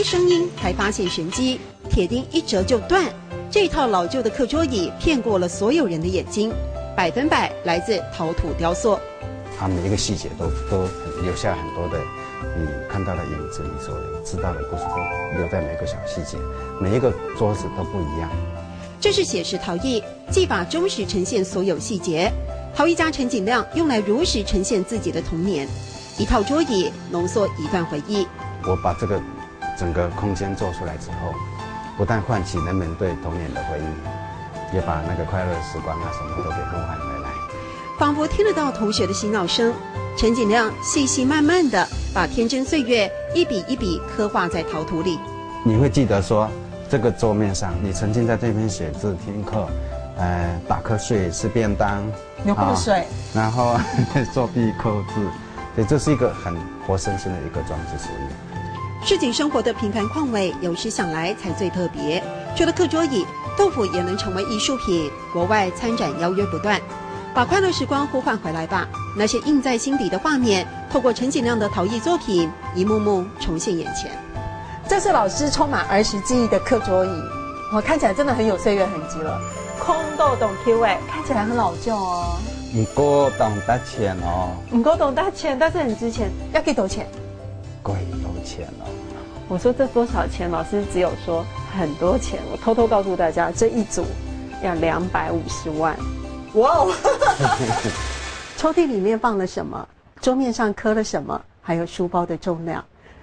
听声音还发现玄机，铁钉一折就断。这套老旧的课桌椅骗过了所有人的眼睛，100%来自陶土雕塑。它每一个细节都留下很多的你看到的影子，你所知道的故事都留在每个小细节，每一个桌子都不一样。这是写实陶艺，技法忠实呈现所有细节。陶艺家陈景亮用来如实呈现自己的童年，一套桌椅浓缩一段回忆。我把这个整个空间做出来之后，不但唤起人们对童年的回忆，也把那个快乐的时光啊什么都给呼唤回来。仿佛听得到同学的嬉闹声，陈景亮细细慢慢地把天真岁月一笔一笔刻画在陶土里。你会记得说，这个桌面上你曾经在这边写字听课，打瞌睡吃便当，流口水，然后作弊扣字，所以这是一个很活生生的一个装置属于。市井生活的平凡况味，有时想来才最特别。除了课桌椅，豆腐也能成为艺术品，国外参展邀约不断。把快乐时光呼唤回来吧，那些印在心底的画面，透过陈景亮的陶艺作品，一幕幕重现眼前。这是老师充满儿时记忆的课桌椅，我看起来真的很有岁月痕迹了。空豆懂 Q 哎，看起来很老旧哦。不过懂得钱哦，不过懂得钱，但是很值钱，要给多钱？贵有钱哦。我说这多少钱？老师只有说很多钱。我偷偷告诉大家，这一组要250万。哇哦！抽屉里面放了什么？桌面上刻了什么？还有书包的重量。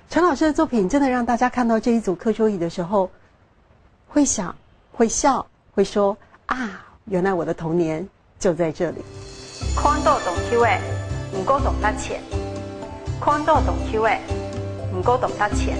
陈老师的作品真的让大家看到这一组课桌椅的时候，会想、会笑、会说啊，原来我的童年就在这里。看到懂 Q 诶，唔过懂得钱。看到懂 Q 诶，唔过懂得钱。